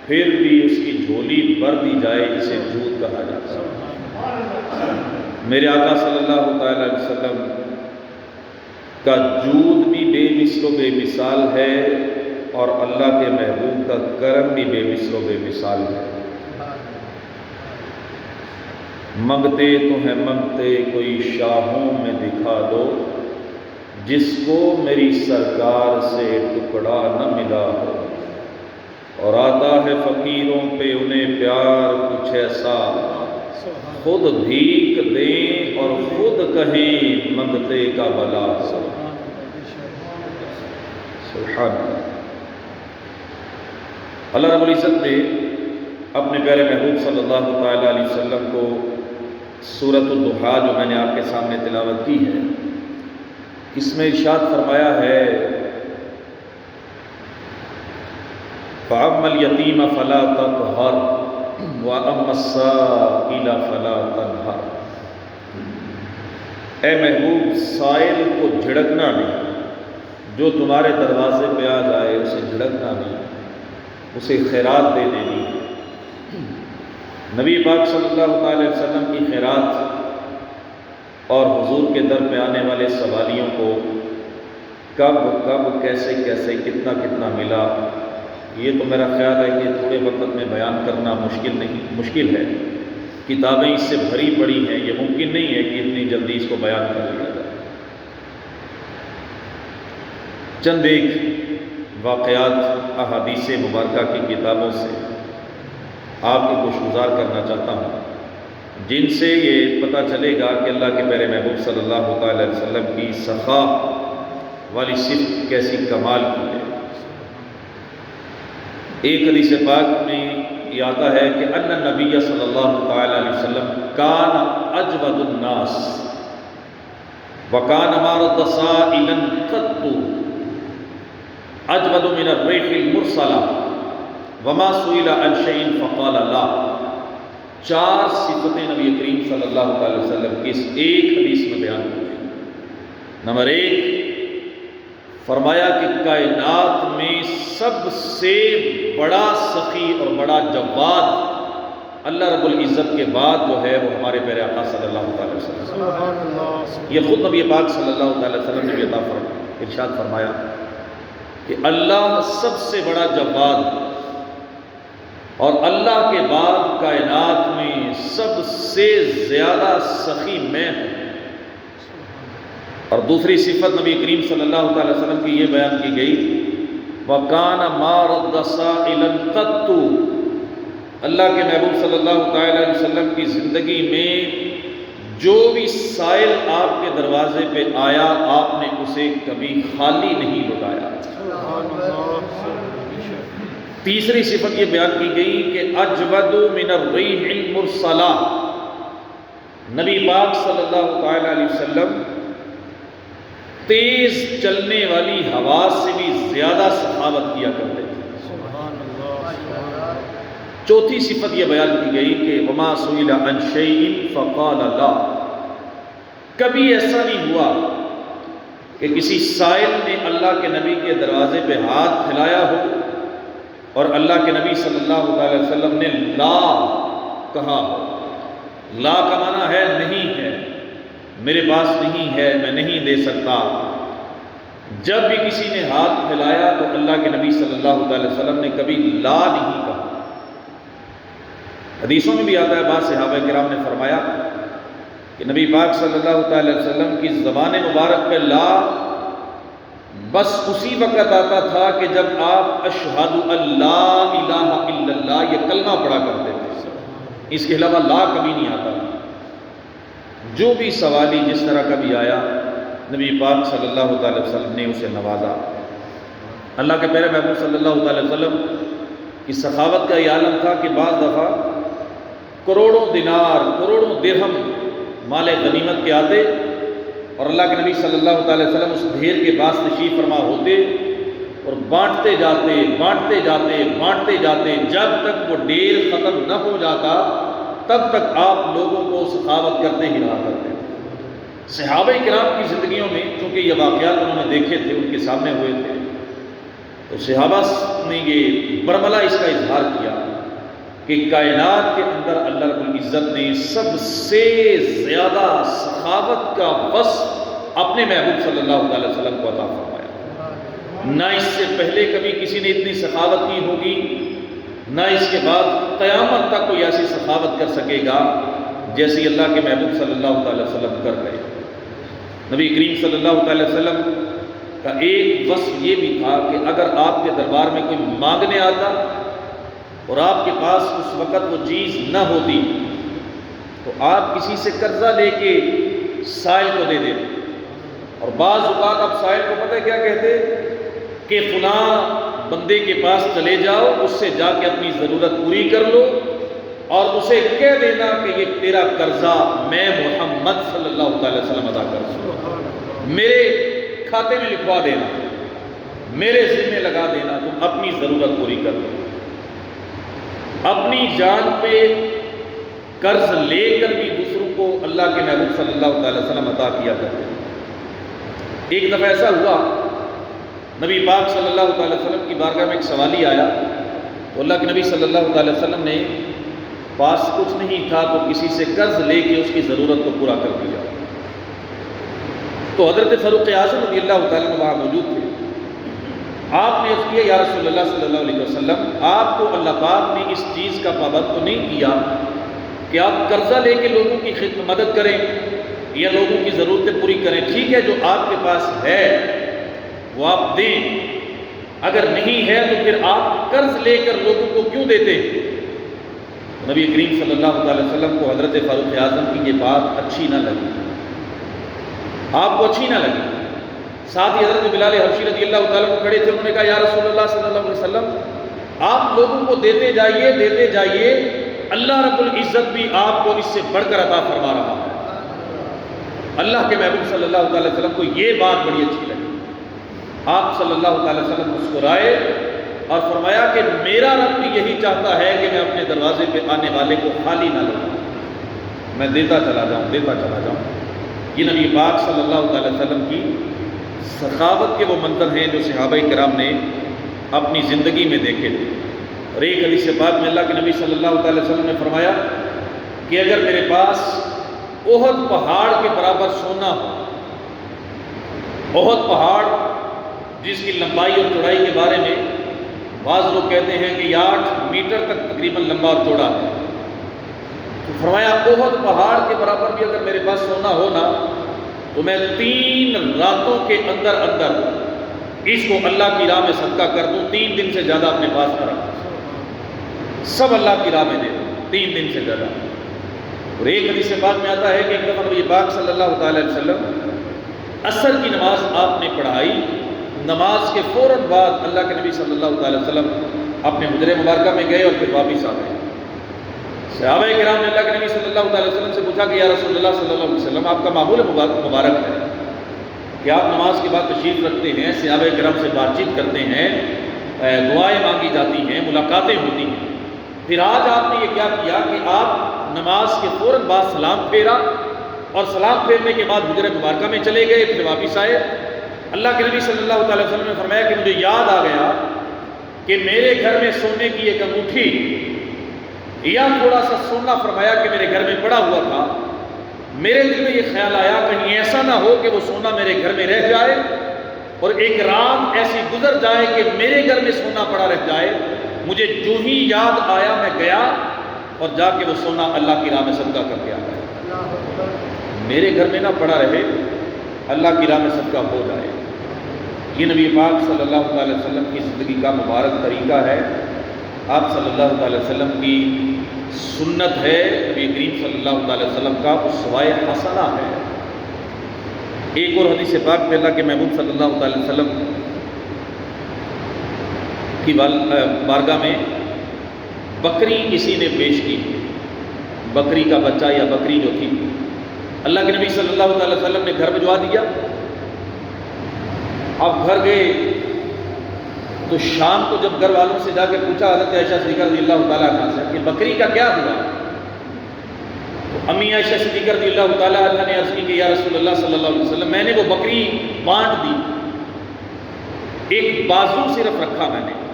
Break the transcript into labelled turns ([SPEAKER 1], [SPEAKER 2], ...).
[SPEAKER 1] پھر بھی اس کی جھولی بھر دی جائے، اسے جود کہا جاتا ہے۔ میرے آقا صلی اللہ تعالی علیہ وسلم کا جود بھی بے مثل و بے مثال ہے، اور اللہ کے محبوب کا کرم بھی بے مثل و بے مثال ہے۔ منگتے تو ہیں منگتے کوئی شاہوں میں دکھا دو، جس کو میری سرکار سے ٹکڑا نہ ملا ہو، اور آتا ہے فقیروں پہ انہیں پیار کچھ ایسا، خود بھیک دیں اور خود کہیں منگتے کا بلا۔ سبحان اللہ۔ اللہ رب العزت نے اپنے پیارے محبوب صلی اللہ تعالی علیہ وسلم کو سورۃ الضحیٰ جو میں نے آپ کے سامنے تلاوت کی ہے، اس میں ارشاد فرمایا ہے فَأَمَّا الْيَتِيمَ فَلَا تَقْهَرْ وَأَمَّا السَّائِلَ فَلَا تَنْهَرْ۔ اے محبوب، سائل کو جھڑکنا نہیں، جو تمہارے دروازے پہ آ جائے اسے جھڑکنا نہیں، اسے خیرات دے دینی۔ نبی پاک صلی اللہ علیہ وسلم کی خیرات اور حضور کے در پہ آنے والے سوالیوں کو کب کب کیسے کیسے کتنا کتنا ملا، یہ تو میرا خیال ہے کہ تھوڑے وقت میں بیان کرنا مشکل ہے۔ کتابیں اس سے بھری پڑی ہیں، یہ ممکن نہیں ہے کہ اتنی جلدی اس کو بیان کر لیا جائے۔ چند ایک واقعات احادیث مبارکہ کی کتابوں سے آپ کو گوشگزار کرنا چاہتا ہوں، جن سے یہ پتہ چلے گا کہ اللہ کے پیارے محبوب صلی اللہ تعالی علیہ وسلم کی سخا والی صفت کیسی کمال کی ہے۔ ایک حدیث پاک میں یہ آتا ہے کہ ان النبی صلی اللہ تعالی علیہ وسلم کان اجود الناس وکان مارد سائلا قط اجود من الریح المرسلہ وما سئل عن شیء فقال لا۔ چار صفتیں نبی کریم صلی اللہ تعالی وسلم کی اس ایک حدیث میں بیان کی گئی۔ نمبر ایک، فرمایا کہ کائنات میں سب سے بڑا سخی اور بڑا جواد اللہ رب العزت کے بعد جو ہے وہ ہمارے پیارے آقا صلی اللہ تعالی وسلم۔ یہ خود نبی پاک صلی اللہ تعالی وسلم نے بھی ارشاد فرمایا کہ اللہ سب سے بڑا جواد اور اللہ کے بعد کائنات میں سب سے زیادہ سخی میں ہوں۔ اور دوسری صفت نبی کریم صلی اللہ تعالی وسلم کی یہ بیان کی گئی وَكَانَ مَا رَدَّ سَائِلًا قَطُّ۔ اللہ کے محبوب صلی اللہ تعالی علیہ وسلم کی زندگی میں جو بھی سائل آپ کے دروازے پہ آیا آپ نے اسے کبھی خالی نہیں لوٹایا۔ تیسری صفت یہ بیان کی گئی کہ اجود من الریح المرسلہ، نبی پاک صلی اللہ تعالی علیہ وسلم تیز چلنے والی ہوا سے بھی زیادہ سخاوت کیا کرتے تھے۔ چوتھی صفت یہ بیان کی گئی کہ وما سئل عن شیء فقال لا۔ کبھی ایسا نہیں ہوا کہ کسی سائل نے اللہ کے نبی کے دروازے پہ ہاتھ پھیلایا ہو اور اللہ کے نبی صلی اللہ علیہ وسلم نے لا کہا ہو۔ لا کا معنی ہے نہیں ہے، میرے پاس نہیں ہے، میں نہیں دے سکتا۔ جب بھی کسی نے ہاتھ پھیلایا تو اللہ کے نبی صلی اللہ علیہ وسلم نے کبھی لا نہیں کہا۔ حدیثوں میں بھی آتا ہے، بعض صحابہ کرام نے فرمایا کہ نبی پاک صلی اللہ تعالی وسلم کی زبان مبارک پہ لا بس اسی وقت آتا تھا کہ جب آپ اشہد اللہ الہ الا اللہ یہ کلمہ پڑھا کرتے تھے، اس کے علاوہ لا کبھی نہیں آتا تھا۔ جو بھی سوالی جس طرح کا بھی آیا نبی پاک صلی اللہ تعالی وسلم نے اسے نوازا۔ اللہ کے پیارے محبوب صلی اللہ تعالی وسلم کی سخاوت کا یہ عالم تھا کہ بعض دفعہ کروڑوں دینار کروڑوں درہم مال غنیمت کے آتے اور اللہ کے نبی صلی اللہ تعالی وسلم اس ڈھیر کے پاس تشریف فرما ہوتے اور بانٹتے جاتے بانٹتے جاتے بانٹتے جاتے جب تک وہ ڈھیر ختم نہ ہو جاتا تب تک آپ لوگوں کو سخاوت کرتے ہی رہا کرتے تھے۔ صحابہ کرام کی زندگیوں میں چونکہ یہ واقعات انہوں نے دیکھے تھے، ان کے سامنے ہوئے تھے، تو صحابہ نے یہ برملا اس کا اظہار کیا کہ کائنات کے اندر اللہ رب العزت نے سب سے زیادہ سخاوت کا وصف اپنے محبوب صلی اللہ علیہ وسلم کو عطا فرمایا۔ نہ اس سے پہلے کبھی کسی نے اتنی سخاوت کی ہوگی، نہ اس کے بعد قیامت تک کوئی ایسی سخاوت کر سکے گا جیسی اللہ کے محبوب صلی اللہ علیہ وسلم کر گئے۔ نبی کریم صلی اللہ علیہ وسلم کا ایک وصف یہ بھی تھا کہ اگر آپ کے دربار میں کوئی مانگنے آتا اور آپ کے پاس اس وقت وہ چیز نہ ہوتی تو آپ کسی سے قرضہ لے کے سائل کو دے دیتے، اور بعض اوقات آپ سائل کو پتہ کیا کہتے کہ فلاں بندے کے پاس چلے جاؤ، اس سے جا کے اپنی ضرورت پوری کر لو اور اسے کہہ دینا کہ یہ تیرا قرضہ میں محمد صلی اللہ علیہ وسلم ادا کر دوں، میرے کھاتے میں لکھوا دینا، میرے ذمہ لگا دینا، تم اپنی ضرورت پوری کر دو۔ اپنی جان پہ قرض لے کر بھی دوسروں کو اللہ کے محبوب صلی اللہ علیہ وسلم عطا کیا کرتے ہیں۔ ایک دفعہ ایسا ہوا، نبی پاک صلی اللہ علیہ وسلم کی بارگاہ میں ایک سوالی آیا تو اللہ کے نبی صلی اللہ علیہ وسلم نے پاس کچھ نہیں تھا تو کسی سے قرض لے کے اس کی ضرورت کو پورا کر دیا۔ تو حضرت فاروق اعظم رضی اللہ تعالیٰ عنہ وہاں موجود تھے۔ آپ نے عرض کیا یا رسول اللہ صلی اللہ علیہ وسلم، آپ کو اللہ پاک نے اس چیز کا پابند تو نہیں کیا کہ آپ قرضہ لے کے لوگوں کی خدمت مدد کریں یا لوگوں کی ضرورتیں پوری کریں؟ ٹھیک ہے، جو آپ کے پاس ہے وہ آپ دیں، اگر نہیں ہے تو پھر آپ قرض لے کر لوگوں کو کیوں دیتے؟ نبی کریم صلی اللہ علیہ وسلم کو حضرت فاروق اعظم کی یہ بات اچھی نہ لگی، آپ کو اچھی نہ لگی۔ ساتھ ہی حضرت بلال حبشی رضی اللہ تعالیٰ کو کھڑے تھے، انہوں نے کہا یا رسول اللہ صلی اللہ علیہ وسلم، آپ لوگوں کو دیتے جائیے، اللہ رب العزت بھی آپ کو اس سے بڑھ کر عطا فرما رہا ہے۔ اللہ کے محبوب صلی اللہ علیہ وسلم کو یہ بات بڑی اچھی لگی۔ آپ صلی اللہ علیہ وسلم مسکرائے اور فرمایا کہ میرا رب بھی یہی چاہتا ہے کہ میں اپنے دروازے پہ آنے والے کو خالی نہ لوں، میں دیتا چلا جاؤں۔ یہ نبی پاک صلی اللہ علیہ وسلم کی سخاوت کے وہ منظر ہیں جو صحابہ کرام نے اپنی زندگی میں دیکھے تھے۔ اور ایک حدیث پاک میں اللہ کے نبی صلی اللہ علیہ وسلم نے فرمایا کہ اگر میرے پاس احد پہاڑ کے برابر سونا ہو، احد پہاڑ جس کی لمبائی اور چوڑائی کے بارے میں بعض لوگ کہتے ہیں کہ 8 میٹر تک تقریباً لمبا اور چوڑا ہے، تو فرمایا احد پہاڑ کے برابر بھی اگر میرے پاس سونا ہو نا تو میں 3 راتوں کے اندر اس کو اللہ کی راہ میں صدقہ کر دوں، 3 دن سے زیادہ اپنے پاس نہ رکھوں، سب اللہ کی راہ میں دے دوں 3 دن سے زیادہ۔ اور ایک حدیث پاک میں آتا ہے کہ ایک دفعہ نبی پاک صلی اللہ علیہ وسلم عصر کی نماز آپ نے پڑھائی، نماز کے فوراً بعد اللہ کے نبی صلی اللہ علیہ وسلم اپنے حجرے مبارکہ میں گئے اور پھر واپس آ گئے۔ صحابہ کرام نے اللہ کے نبی صلی اللہ علیہ وسلم سے پوچھا کہ یا رسول اللہ صلی اللہ علیہ وسلم، آپ کا معمول مبارک ہے کہ آپ نماز کے بعد تشریف رکھتے ہیں، صحابہ کرام سے بات چیت کرتے ہیں، دعائیں مانگی جاتی ہیں، ملاقاتیں ہوتی ہیں، پھر آج آپ نے یہ کیا کیا کہ آپ نماز کے فوراً بعد سلام پھیرا اور سلام پھیرنے کے بعد حجرہ مبارکہ میں چلے گئے، پھر واپس آئے۔ اللہ کے نبی صلی اللہ علیہ وسلم نے فرمایا کہ مجھے یاد آ گیا کہ میرے گھر میں سونے کی ایک انگوٹھی یا تھوڑا سا سونا فرمایا کہ میرے گھر میں پڑا ہوا تھا، میرے دل میں یہ خیال آیا کہیں ایسا نہ ہو کہ وہ سونا میرے گھر میں رہ جائے اور ایک رات ایسی گزر جائے کہ میرے گھر میں سونا پڑا رہ جائے۔ مجھے جو ہی یاد آیا میں گیا اور جا کے وہ سونا اللہ کی راہ میں صدقہ کر کے آ گیا۔ میرے گھر میں نہ پڑا رہے، اللہ کی راہ میں صدقہ ہو جائے۔ یہ نبی پاک صلی اللہ علیہ وسلم کی زندگی کا مبارک طریقہ ہے، آپ صلی اللہ علیہ وسلم کی سنت ہے، نبی کریم صلی اللہ علیہ وسلم کا اسوہ حسنہ ہے۔ ایک اور حدیث پاک میں اللہ کے محبوب صلی اللہ علیہ وسلم کی بارگاہ میں بکری کسی نے پیش کی، بکری کا بچہ یا بکری جو تھی، اللہ کے نبی صلی اللہ علیہ وسلم نے گھر بھجوا دیا۔ اب گھر گئے تو شام کو جب گھر والوں سے جا کے پوچھا حضرت عائشہ صدیقہ رضی اللہ تعالیٰ عنہ سے کہ بکری کا کیا ہوا، تو امی عائشہ صدیقہ رضی اللہ تعالیٰ عنہ نے عرض کی کہ یا رسول اللہ صلی اللہ علیہ وسلم، میں نے وہ بکری بانٹ دی، ایک بازو صرف رکھا میں نے،